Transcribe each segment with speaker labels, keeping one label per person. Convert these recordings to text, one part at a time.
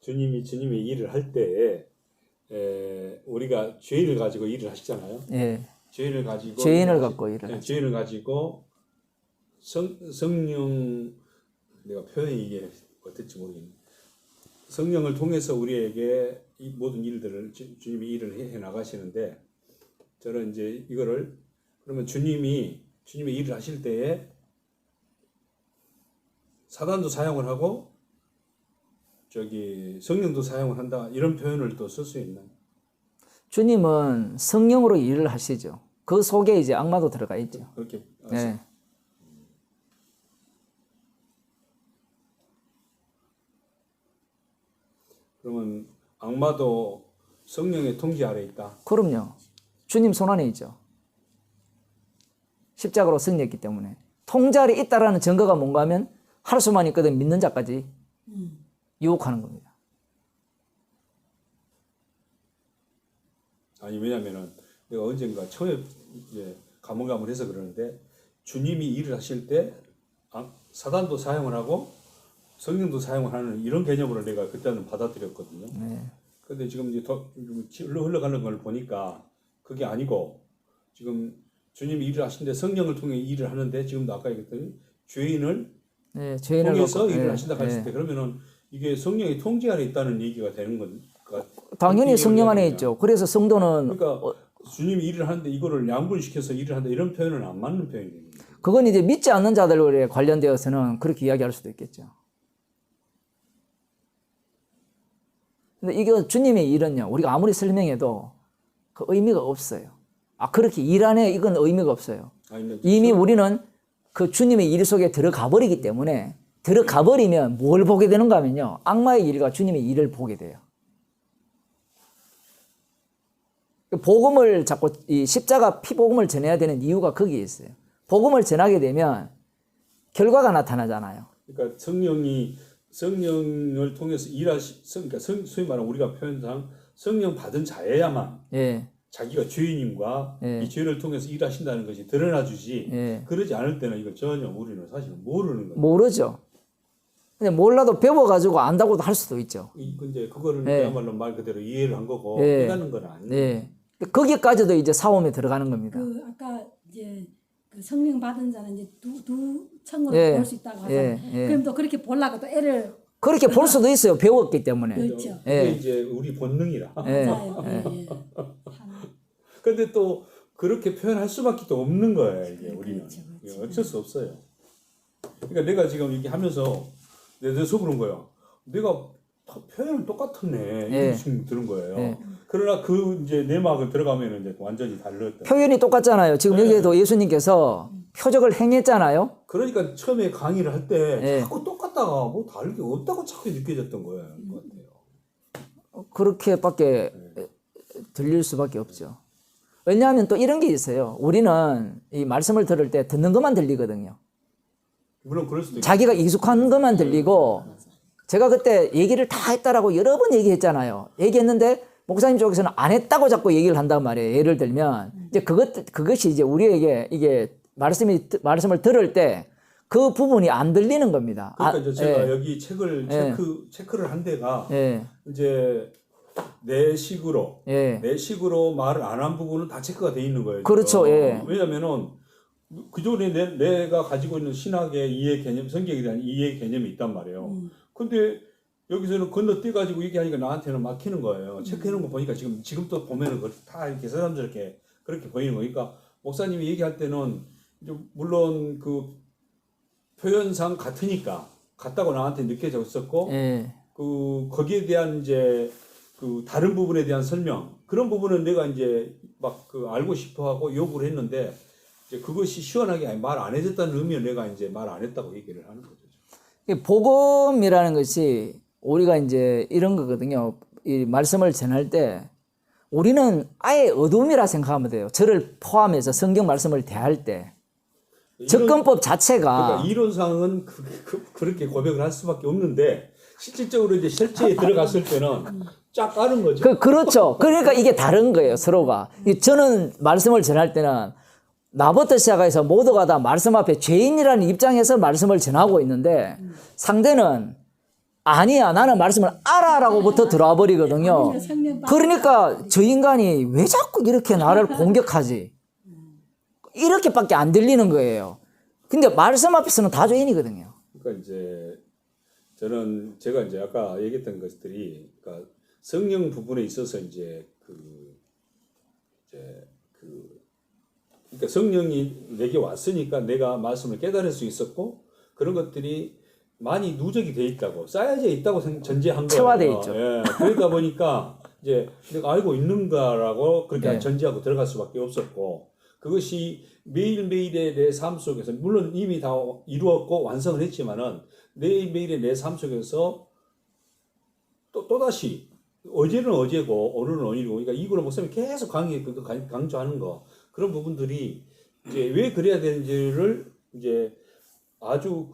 Speaker 1: 주님이 주님의 일을 할 때 우리가 죄인을 가지고 일을 하시잖아요.
Speaker 2: 예.
Speaker 1: 죄인을 가지고
Speaker 2: 죄인을 갖고 일을 하죠.
Speaker 1: 죄인을 가지고 성령 내가 표현이 이게 어떨지 모르겠네. 성령을 통해서 우리에게 이 모든 일들을 주님이 일을 해 나가시는데 저는 이제 이거를 그러면 주님의 일을 하실 때에 사단도 사용을 하고 성령도 사용을 한다 이런 표현을 또 쓸 수 있나요?
Speaker 2: 주님은 성령으로 일을 하시죠. 그 속에 이제 악마도 들어가 있죠.
Speaker 1: 그렇게
Speaker 2: 네.
Speaker 1: 그러면 악마도 성령의 통제 아래 있다.
Speaker 2: 그럼요. 주님 손안에 있죠. 십자가로 승리했기 때문에. 통제 아래 있다라는 증거가 뭔가 하면 할 수만 있거든 믿는 자까지 유혹하는 겁니다.
Speaker 1: 아니 왜냐면은 내가 언젠가 처음에 이제 가물가물해서 그러는데 주님이 일을 하실 때 사단도 사용을 하고 성령도 사용을 하는 이런 개념으로 내가 그때는 받아들였거든요.
Speaker 2: 네.
Speaker 1: 근데 지금 이제 더 흘러가는 걸 보니까 그게 아니고 지금 주님이 일을 하시는데 성령을 통해 일을 하는데 지금도 아까 얘기했더니 죄인을
Speaker 2: 네, 죄인을
Speaker 1: 통해서
Speaker 2: 갖고,
Speaker 1: 일을
Speaker 2: 네,
Speaker 1: 하신다 했을
Speaker 2: 네.
Speaker 1: 때 그러면은 이게 성령의 통제 아래 있다는 얘기가 되는 건가?
Speaker 2: 당연히 성령 안에 있죠. 그래서 성도는
Speaker 1: 그러니까 주님이 일을 하는데 이거를 양분시켜서 일을 한다 이런 표현은 안 맞는 표현이에요.
Speaker 2: 그건 이제 믿지 않는 자들에 관련되어서는 그렇게 이야기할 수도 있겠죠. 근데 이거 주님의 일은요, 우리가 아무리 설명해도 그 의미가 없어요. 그렇게 일 안에 이건 의미가 없어요. 이미 우리는 그 주님의 일 속에 들어가 버리기 때문에 들어가 버리면 뭘 보게 되는가 하면요, 악마의 일과 주님의 일을 보게 돼요. 복음을 자꾸 이 십자가 피복음을 전해야 되는 이유가 거기에 있어요. 복음을 전하게 되면 결과가 나타나잖아요.
Speaker 1: 그러니까 성령을 통해서 그러니까 소위 말하는 우리가 표현상 성령 받은 자여야만
Speaker 2: 예.
Speaker 1: 자기가 죄인임과
Speaker 2: 예.
Speaker 1: 이 죄를 통해서 일하신다는 것이 드러나주지
Speaker 2: 예.
Speaker 1: 그러지 않을 때는 이거 전혀 우리는 사실 모르는 거예요.
Speaker 2: 모르죠. 근데 몰라도 배워가지고 안다고도 할 수도 있죠.
Speaker 1: 근데 그거를
Speaker 2: 예.
Speaker 1: 그야말로 말 그대로 이해를 한 거고
Speaker 2: 예.
Speaker 1: 깨닫는 건 아니에요.
Speaker 2: 예. 거기까지도 이제 사움에 들어가는 겁니다.
Speaker 3: 아까 이제 그 성령 받은 자는 이제 두 청으로
Speaker 2: 예.
Speaker 3: 볼 수 있다고 하잖아요.
Speaker 2: 예. 예.
Speaker 3: 그럼 또 그렇게 보려고 또 애를
Speaker 2: 그렇게 볼 수도 있어요. 배웠기 때문에.
Speaker 3: 그렇죠.
Speaker 1: 그게
Speaker 2: 예.
Speaker 1: 이제 우리 본능이라.
Speaker 2: 예.
Speaker 3: 맞아요. 예. 예.
Speaker 1: 근데 또 그렇게 표현할 수밖에 또 없는 거예요. 이게 우리는
Speaker 3: 그렇죠, 그렇죠.
Speaker 1: 어쩔 수 없어요. 그러니까 내가 지금 이렇게 하면서 내 속으로 거야. 내가 표현은 똑같았네.
Speaker 2: 예.
Speaker 1: 이런 지금 들은 거예요.
Speaker 2: 예.
Speaker 1: 그러나 이제 내막을 들어가면 이제 완전히 달랐다.
Speaker 2: 표현이 똑같잖아요. 지금
Speaker 1: 네.
Speaker 2: 여기에도 예수님께서 표적을 행했잖아요.
Speaker 1: 그러니까 처음에 강의를 할 때
Speaker 2: 예.
Speaker 1: 자꾸 똑같다가 뭐 다른 게 없다고 자꾸 느껴졌던 거예요. 것 같아요.
Speaker 2: 그렇게밖에 들릴 수밖에 없죠. 왜냐하면 또 이런 게 있어요. 우리는 이 말씀을 들을 때 듣는 것만 들리거든요.
Speaker 1: 물론 그럴 수도 있고.
Speaker 2: 자기가 익숙한 것만 들리고, 제가 그때 얘기를 다 했다라고 여러 번 얘기했잖아요. 얘기했는데 목사님 쪽에서는 안 했다고 자꾸 얘기를 한단 말이에요. 예를 들면 이제 그것이 이제 우리에게 이게 말씀을 들을 때 그 부분이 안 들리는 겁니다.
Speaker 1: 그러니까 이제 제가
Speaker 2: 예.
Speaker 1: 여기 책을
Speaker 2: 예.
Speaker 1: 체크를 한 데가
Speaker 2: 예.
Speaker 1: 이제 내 식으로 말을 안 한 부분은 다 체크가 돼 있는 거예요.
Speaker 2: 그렇죠. 예.
Speaker 1: 왜냐면은 그전에 내가 가지고 있는 신학의 이해 개념, 성경에 대한 이해 개념이 있단 말이에요. 근데 여기서는 건너뛰어 가지고 얘기하니까 나한테는 막히는 거예요. 체크해 놓은 거 보니까 지금 또 보면은 다 이렇게 사람들께 그렇게 보이는 거니까 목사님이 얘기할 때는 이제 물론 그 표현상 같다고 나한테 느껴졌었고
Speaker 2: 예.
Speaker 1: 거기에 대한 이제 그 다른 부분에 대한 설명 그런 부분은 내가 이제 막 알고 싶어하고 요구를 했는데 이제 그것이 시원하게 말 안 해줬다는 의미로 내가 이제 말 안 했다고 얘기를 하는 거죠.
Speaker 2: 복음이라는 것이 우리가 이제 이런 거거든요. 이 말씀을 전할 때 우리는 아예 어둠이라 생각하면 돼요. 저를 포함해서 성경 말씀을 대할 때 접근법 자체가
Speaker 1: 그러니까 이론상은 그렇게 고백을 할 수밖에 없는데 실질적으로 이제 실제에 들어갔을 때는 쫙 까는 거죠.
Speaker 2: 그렇죠. 그러니까 이게 다른 거예요, 서로가. 저는 말씀을 전할 때는 나부터 시작해서 모두가 다 말씀 앞에 죄인이라는 입장에서 말씀을 전하고 있는데 상대는 아니야, 나는 말씀을 알아라고부터 들어와 버리거든요.
Speaker 3: 아니면 성령 받은
Speaker 2: 그러니까 저 인간이 왜 자꾸 이렇게 나를 공격하지? 이렇게밖에 안 들리는 거예요. 근데 말씀 앞에서는 다 죄인이거든요.
Speaker 1: 그러니까 이제 저는 제가 이제 아까 얘기했던 것들이 그러니까 성령 부분에 있어서 이제 그러니까 성령이 내게 왔으니까 내가 말씀을 깨달을 수 있었고 그런 것들이 많이 누적이 돼 있다고 쌓여져 있다고 전제한 거예요.
Speaker 2: 체화돼 있죠.
Speaker 1: 예, 그러다 보니까 이제 내가 알고 있는가라고 그렇게
Speaker 2: 네.
Speaker 1: 전제하고 들어갈 수밖에 없었고 그것이 매일매일의 내 삶 속에서 물론 이미 다 이루었고 완성을 했지만은 매일매일의 내 삶 속에서 또다시 어제는 어제고 오늘은 오늘이고 그러니까 이거를 목사님이 계속 강조하는 거 그런 부분들이 이제 왜 그래야 되는지를 이제 아주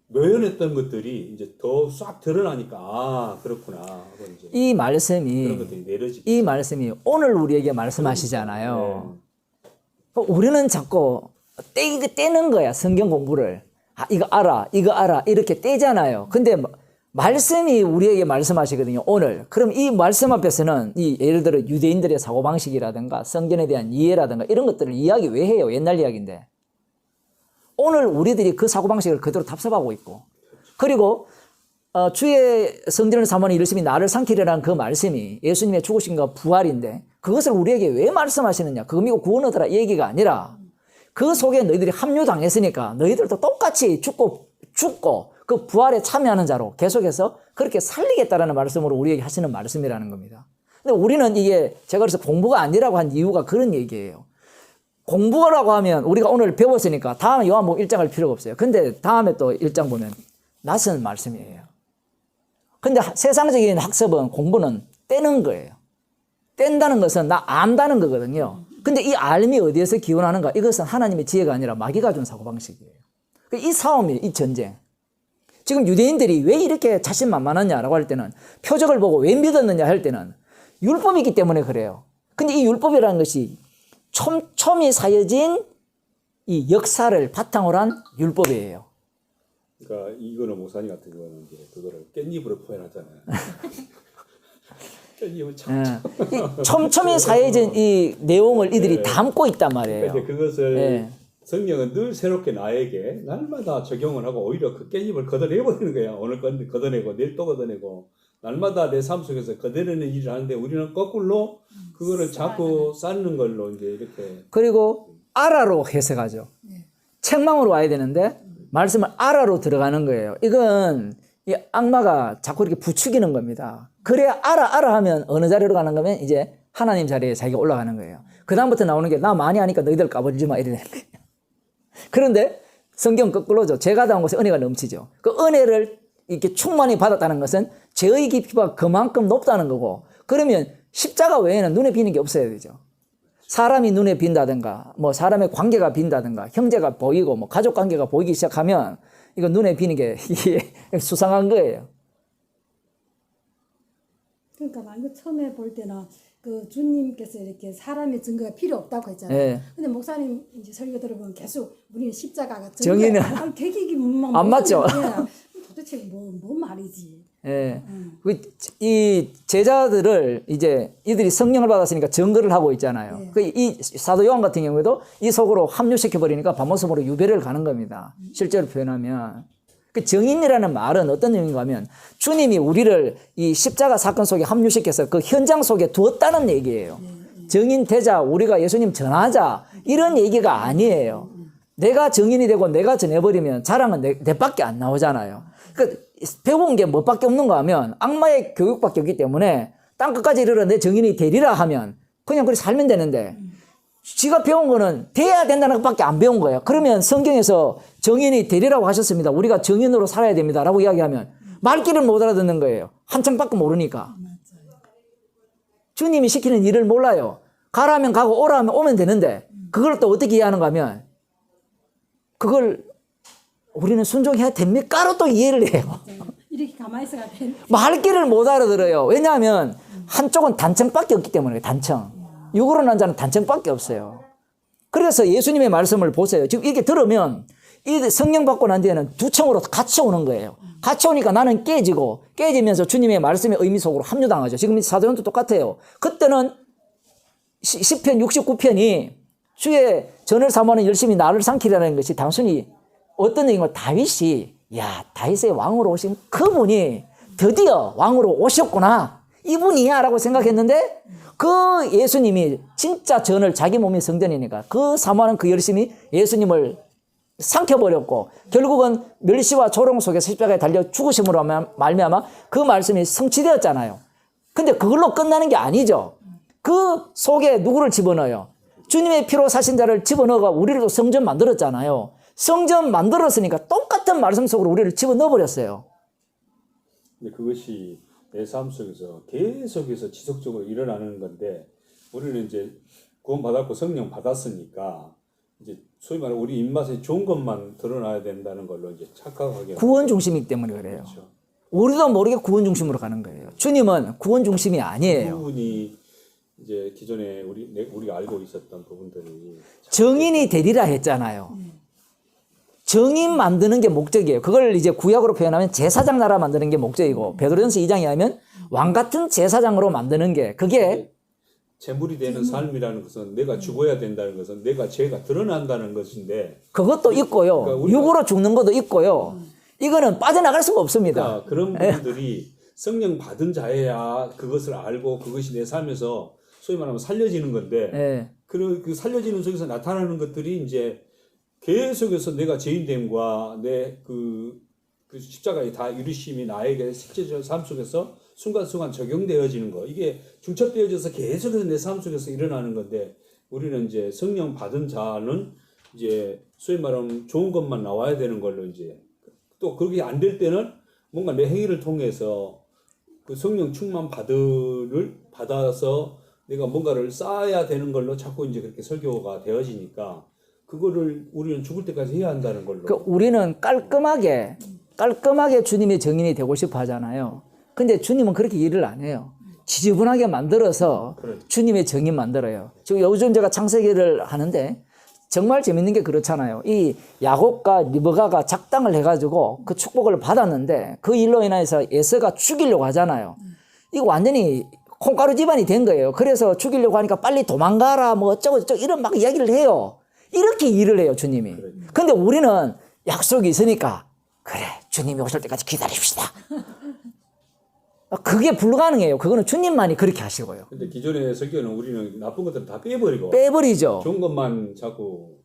Speaker 1: 묘연했던 것들이 이제 더 싹 드러나니까 아 그렇구나 하고 이제
Speaker 2: 이
Speaker 1: 그런
Speaker 2: 말씀이
Speaker 1: 것들이 내려지.
Speaker 2: 이 말씀이 오늘 우리에게 말씀하시잖아요. 우리는 자꾸 떼는 거야, 성경 공부를. 아, 이거 알아, 이렇게 떼잖아요. 근데 말씀이 우리에게 말씀하시거든요, 오늘. 그럼 이 말씀 앞에서는 예를 들어 유대인들의 사고방식이라든가 성경에 대한 이해라든가 이런 것들을 이야기 왜 해요? 옛날 이야기인데. 오늘 우리들이 그 사고방식을 그대로 답습하고 있고. 그리고 주의 성전을 사모하는 이르심이 나를 삼키리라는 그 말씀이 예수님의 죽으심과 부활인데 그것을 우리에게 왜 말씀하시느냐. 그거 믿고 구원 얻으라 이 얘기가 아니라 그 속에 너희들이 합류당했으니까 너희들도 똑같이 죽고 그 부활에 참여하는 자로 계속해서 그렇게 살리겠다라는 말씀으로 우리에게 하시는 말씀이라는 겁니다. 근데 우리는 이게 제가 그래서 공부가 아니라고 한 이유가 그런 얘기예요. 공부라고 하면 우리가 오늘 배웠으니까 다음에 요한복음 1장 할 필요가 없어요. 근데 다음에 또 1장 보면 낯선 말씀이에요. 근데 세상적인 학습은 공부는 떼는 거예요. 뗀다는 것은 나 안다는 거거든요. 근데 이 알미 어디에서 기원하는가? 이것은 하나님의 지혜가 아니라 마귀가 준 사고방식이에요. 이 싸움이에요. 이 전쟁. 지금 유대인들이 왜 이렇게 자신만만하냐라고 할 때는 표적을 보고 왜 믿었느냐 할 때는 율법이기 때문에 그래요. 근데 이 율법이라는 것이 촘촘히 사여진 이 역사를 바탕으로 한 율법이에요.
Speaker 1: 그러니까 이거는 목사님 같은 경우는 이제 그거를 깻잎으로 표현하잖아요. 깻잎은 참.
Speaker 2: 이 촘촘히 사여진 이 내용을 이들이 담고 있단 말이에요.
Speaker 1: 그러니까 그것을 성령은 늘 새롭게 나에게 날마다 적용을 하고 오히려 그 깻잎을 걷어내버리는 거야. 오늘 걷어내고 내일 또 걷어내고 날마다 내 삶 속에서 걷어내는 일을 하는데 우리는 거꾸로 그거를 자꾸 쌓는 걸로 이제 이렇게.
Speaker 2: 그리고 알아로 해석하죠. 책망으로 와야 되는데 말씀을 알아로 들어가는 거예요. 이건 이 악마가 자꾸 이렇게 부추기는 겁니다. 그래야 알아 하면 어느 자리로 가는 거면 이제 하나님 자리에 자기가 올라가는 거예요. 그 다음부터 나오는 게 나 많이 하니까 너희들 까불지 마 이래 되는 거예요. 그런데 성경 거꾸로죠. 죄가 당한 곳에 은혜가 넘치죠. 그 은혜를 이렇게 충만히 받았다는 것은 죄의 깊이가 그만큼 높다는 거고 그러면 십자가 외에는 눈에 비는 게 없어야 되죠. 사람이 눈에 빈다든가 뭐 사람의 관계가 빈다든가 형제가 보이고 뭐 가족 관계가 보이기 시작하면 이거 눈에 비는 게 이게 수상한 거예요.
Speaker 3: 그러니까 만약 처음에 볼 때는 그 주님께서 이렇게 사람의 증거가 필요 없다고 했잖아요.
Speaker 2: 네.
Speaker 3: 근데 목사님 이제 설교 들어보면 계속 우리는 십자가가
Speaker 2: 정의는
Speaker 3: 계기기
Speaker 2: 안 맞죠.
Speaker 3: 도대체 뭔 말이지.
Speaker 2: 예. 이 제자들을 이제 이들이 성령을 받았으니까 증거를 하고 있잖아요.
Speaker 3: 네.
Speaker 2: 이 사도 요한 같은 경우에도 이 속으로 합류시켜버리니까 밤모섬으로 유배를 가는 겁니다. 실제로 표현하면. 그 정인이라는 말은 어떤 의미인가 하면 주님이 우리를 이 십자가 사건 속에 합류시켜서 그 현장 속에 두었다는 얘기예요. 정인 되자, 우리가 예수님 전하자, 이런 얘기가 아니에요. 내가 정인이 되고 내가 전해버리면 자랑은 내밖에 안 나오잖아요. 그 배운 게 뭐밖에 없는가 하면 악마의 교육밖에 없기 때문에 땅끝까지 이르러 내 정인이 되리라 하면 그냥 그렇게 살면 되는데 지가 배운 거는 돼야 된다는 것밖에 안 배운 거예요. 그러면 성경에서 정인이 되리라고 하셨습니다. 우리가 정인으로 살아야 됩니다. 라고 이야기하면 말귀를 못 알아듣는 거예요. 한창밖에 모르니까. 주님이 시키는 일을 몰라요. 가라면 가고 오라 하면 오면 되는데 그걸 또 어떻게 이해하는가 하면 그걸 우리는 순종해야 됩니까로 또 이해를 해요.
Speaker 3: 이렇게 가만히 있어가
Speaker 2: 말귀를 못 알아들어요. 왜냐하면 한쪽은 단청밖에 없기 때문에 단청. 육으로 난 자는 단청밖에 없어요. 그래서 예수님의 말씀을 보세요. 지금 이렇게 들으면 이 성령 받고 난 뒤에는 두 층으로 같이 오는 거예요. 같이 오니까 나는 깨지면서 주님의 말씀의 의미 속으로 합류당하죠. 지금 사도행전도 똑같아요. 그때는 시편 69편이 주의 전을 사모하는 열심히 나를 삼키라는 것이 단순히 어떤 얘기인가 다윗이 다윗의 왕으로 오신 그분이 드디어 왕으로 오셨구나. 이분이야 라고 생각했는데 그 예수님이 진짜 전을 자기 몸이 성전이니까 그 사모하는 그 열심히 예수님을 삼켜버렸고 결국은 멸시와 조롱 속에 십자가에 달려 죽으심으로 말미암아 그 말씀이 성취되었잖아요. 근데 그걸로 끝나는 게 아니죠. 그 속에 누구를 집어넣어요? 주님의 피로 사신 자를 집어넣어가 우리를 또 성전 만들었잖아요. 성전 만들었으니까 똑같은 말씀 속으로 우리를 집어넣어버렸어요.
Speaker 1: 근데 그것이 내 삶 속에서 계속해서 지속적으로 일어나는 건데 우리는 이제 구원받았고 성령 받았으니까 이제 소위 말해 우리 입맛에 좋은 것만 드러나야 된다는 걸로 이제 착각하게
Speaker 2: 구원 중심이기 때문에 그래요.
Speaker 1: 그렇죠.
Speaker 2: 우리도 모르게 구원 중심으로 가는 거예요. 주님은 구원 중심이
Speaker 1: 그
Speaker 2: 아니에요.
Speaker 1: 부분이 이제 기존에 우리가 알고 있었던 부분들이
Speaker 2: 정인이 되리라 했잖아요. 정인 만드는 게 목적이에요. 그걸 이제 구약으로 표현하면 제사장 나라 만드는 게 목적이고 베드로전서 2장에 하면 왕 같은 제사장으로 만드는 게 그게
Speaker 1: 재물이 되는 삶이라는 것은 내가 죽어야 된다는 것은 내가 죄가 드러난다는 것인데
Speaker 2: 그것도 있고요.
Speaker 1: 그러니까 우리가-
Speaker 2: 육으로 죽는 것도 있고요. 이거는 빠져나갈 수가 없습니다.
Speaker 1: 그런 부분들이 성령 받은 자야 그것을 알고 그것이 내 삶에서 소위 말하면 살려지는 건데
Speaker 2: 예.
Speaker 1: 그 살려지는 속에서 나타나는 것들이 이제 계속해서 내가 죄인됨과 내 그 십자가의 다 이루심이 나에게 실제적 삶 속에서 순간순간 적용되어지는 거 이게 중첩되어져서 계속해서 내 삶 속에서 일어나는 건데 우리는 이제 성령 받은 자는 이제 소위 말하면 좋은 것만 나와야 되는 걸로 이제 또 그렇게 안 될 때는 뭔가 내 행위를 통해서 그 성령 충만 받아서 내가 뭔가를 쌓아야 되는 걸로 자꾸 이제 그렇게 설교가 되어지니까 그거를 우리는 죽을 때까지 해야 한다는 걸로.
Speaker 2: 우리는 깔끔하게 주님의 정인이 되고 싶어 하잖아요. 근데 주님은 그렇게 일을 안 해요. 지저분하게 만들어서 주님의 정인 만들어요. 지금 요즘 제가 창세기를 하는데 정말 재밌는 게 그렇잖아요. 이 야곱과 리브가가 작당을 해가지고 그 축복을 받았는데 그 일로 인해서 에서가 죽이려고 하잖아요. 이거 완전히 콩가루 집안이 된 거예요. 그래서 죽이려고 하니까 빨리 도망가라 뭐 어쩌고 이런 막 이야기를 해요. 이렇게 일을 해요, 주님이. 근데 우리는 약속이 있으니까 그래, 주님이 오실 때까지 기다립시다. 그게 불가능해요. 그거는 주님만이 그렇게 하시고요.
Speaker 1: 근데 기존의 설교는 우리는 나쁜 것들을 다 빼버리고
Speaker 2: 빼버리죠.
Speaker 1: 좋은 것만 자꾸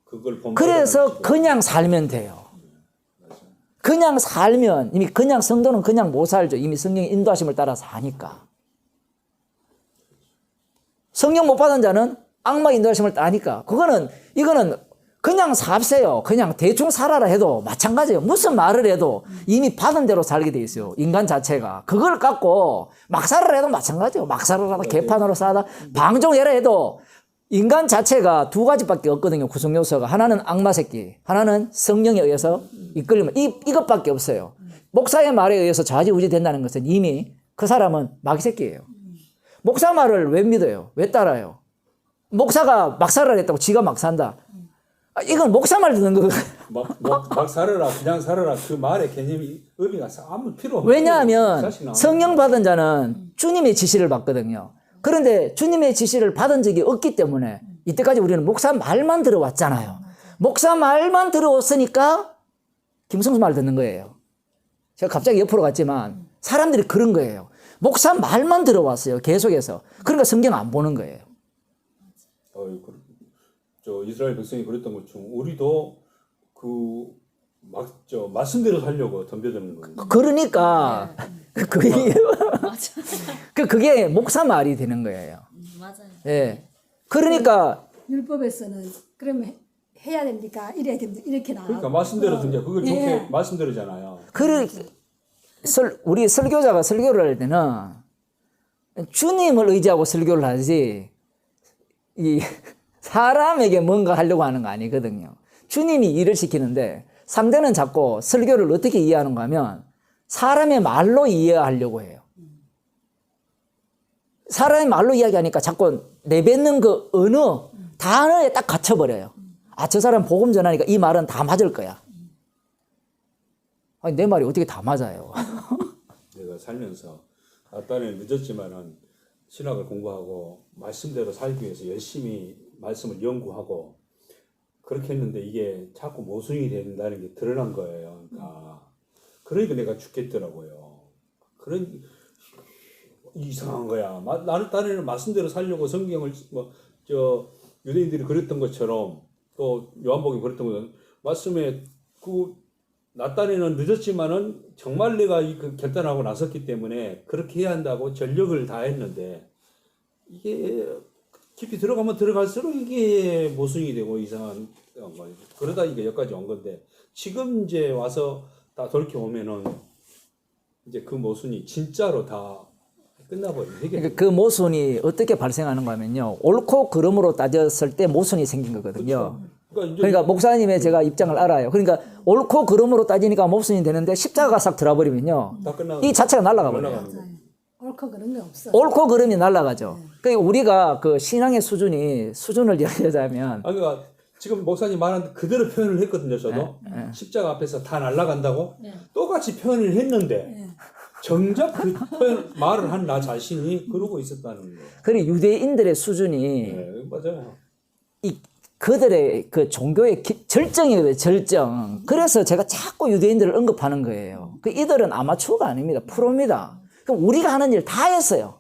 Speaker 1: 그걸 본받아가는
Speaker 2: 그래서
Speaker 1: 식으로.
Speaker 2: 그냥 살면 돼요. 그냥 살면 이미 그냥 성도는 그냥 못 살죠. 이미 성령의 인도하심을 따라 사니까. 성령 못 받은 자는 악마 인도하심을 따니까 이거는 그냥 삽세요. 그냥 대충 살아라 해도 마찬가지예요. 무슨 말을 해도 이미 받은 대로 살게 돼 있어요. 인간 자체가. 그걸 갖고 막 살아라 해도 마찬가지예요. 막 살아라, 개판으로 살아라, 방종해라 해도 인간 자체가 두 가지밖에 없거든요. 구성 요소가. 하나는 악마 새끼, 하나는 성령에 의해서 이끌리면 이것밖에 없어요. 목사의 말에 의해서 좌지우지 된다는 것은 이미 그 사람은 마귀 새끼예요. 목사 말을 왜 믿어요? 왜 따라요? 목사가 막 살아라 했다고 지가 막 산다. 이건 목사 말 듣는 거거든요.
Speaker 1: 막 살아라, 그냥 살아라 그 말의 개념이 의미가 아무 필요 없어요.
Speaker 2: 왜냐하면 성령 받은 자는 주님의 지시를 받거든요. 그런데 주님의 지시를 받은 적이 없기 때문에 이때까지 우리는 목사 말만 들어왔잖아요. 목사 말만 들어왔으니까 김성수 말 듣는 거예요. 제가 갑자기 옆으로 갔지만 사람들이 그런 거예요. 목사 말만 들어왔어요. 계속해서. 그러니까 성경 안 보는 거예요.
Speaker 1: 저 이스라엘 백성이 그랬던 것처럼 우리도 말씀대로 살려고 덤벼드는 거예요.
Speaker 2: 그러니까 그게 목사 말이 되는 거예요.
Speaker 4: 맞아요.
Speaker 2: 예. 그러니까
Speaker 3: 율법에서는 그러면 해야 됩니까? 이래야 됩니까? 이렇게 나와.
Speaker 1: 그러니까 말씀대로 든지 그걸 좋게 말씀대로잖아요.
Speaker 2: 우리 설교자가 설교를 할 때는 주님을 의지하고 설교를 하지 이 사람에게 뭔가 하려고 하는 거 아니거든요. 주님이 일을 시키는데 상대는 자꾸 설교를 어떻게 이해하는가 하면 사람의 말로 이해하려고 해요. 사람의 말로 이야기하니까 자꾸 내뱉는 그 단어에 딱 갇혀버려요. 아, 저 사람 복음 전하니까 이 말은 다 맞을 거야. 아니, 내 말이 어떻게 다 맞아요?
Speaker 1: 내가 살면서 아따는 늦었지만은 신학을 공부하고 말씀대로 살기 위해서 열심히 말씀을 연구하고 그렇게 했는데 이게 자꾸 모순이 된다는 게 드러난 거예요. 그러니까 내가 죽겠더라고요. 그런 이상한 거야. 나는 딴에는 말씀대로 살려고 성경을 유대인들이 그랬던 것처럼 또 요한복음이 그랬던 것처럼 말씀에 나 딴에는 늦었지만은 정말 내가 그 결단하고 나섰기 때문에 그렇게 해야 한다고 전력을 다했는데 이게 깊이 들어가면 들어갈수록 이게 모순이 되고 이상한 거예요. 그러다 이게 여기까지 온 건데 지금 이제 와서 다 돌이켜보면은 이제 그 모순이 진짜로 다 끝나버린
Speaker 2: 그러니까 그 모순이 어떻게 발생하는가 하면요. 옳고 그름으로 따졌을 때 모순이 생긴 거거든요. 그러니까 목사님의 제가 입장을 알아요. 그러니까 옳고 그름으로 따지니까 모순이 되는데 십자가가 싹 들어버리면요. 이 자체가 날아가 버려요.
Speaker 3: 맞아요. 옳고 그런 게 없어.
Speaker 2: 옳고 그름이 날아가죠. 그러니까 우리가 그 신앙의 수준을 이야기하자면
Speaker 1: 그러니까 지금 목사님 말한 그대로 표현을 했거든요. 저도 십자가 앞에서 다 날아간다고 똑같이 표현을 했는데 정작 그 말을 한 나 자신이 그러고 있었다는 거예요.
Speaker 2: 그리고 유대인들의 수준이
Speaker 1: 맞아요.
Speaker 2: 그들의 그 종교의 절정이거든요. 절정. 그래서 제가 자꾸 유대인들을 언급하는 거예요. 이들은 아마추어가 아닙니다. 프로입니다. 그럼 우리가 하는 일 다 했어요.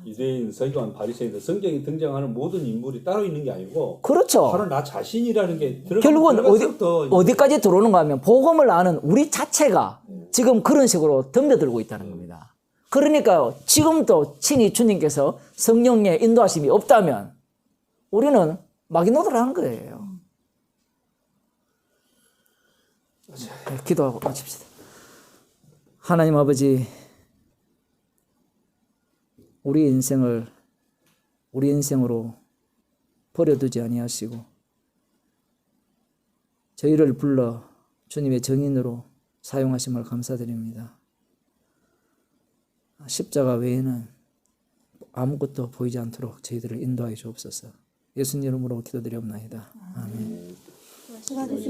Speaker 1: 유대인, 서기관, 바리새인들 성경에 등장하는 모든 인물이 따로 있는 게 아니고
Speaker 2: 그렇죠.
Speaker 1: 바로 나 자신이라는 게
Speaker 2: 결국은 어디까지 들어오는가 하면 복음을 아는 우리 자체가 지금 그런 식으로 덤벼들고 있다는 겁니다. 그러니까 지금도 친히 주님께서 성령의 인도하심이 없다면 우리는 마귀노릇을 하는 거예요. 기도하고 마칩시다. 하나님 아버지, 우리 인생으로 버려두지 아니하시고 저희를 불러 주님의 증인으로 사용하심을 감사드립니다. 십자가 외에는 아무것도 보이지 않도록 저희들을 인도하여 주옵소서. 예수님 이름으로 기도드리옵나이다. 아멘.
Speaker 3: 수고하셨습니다.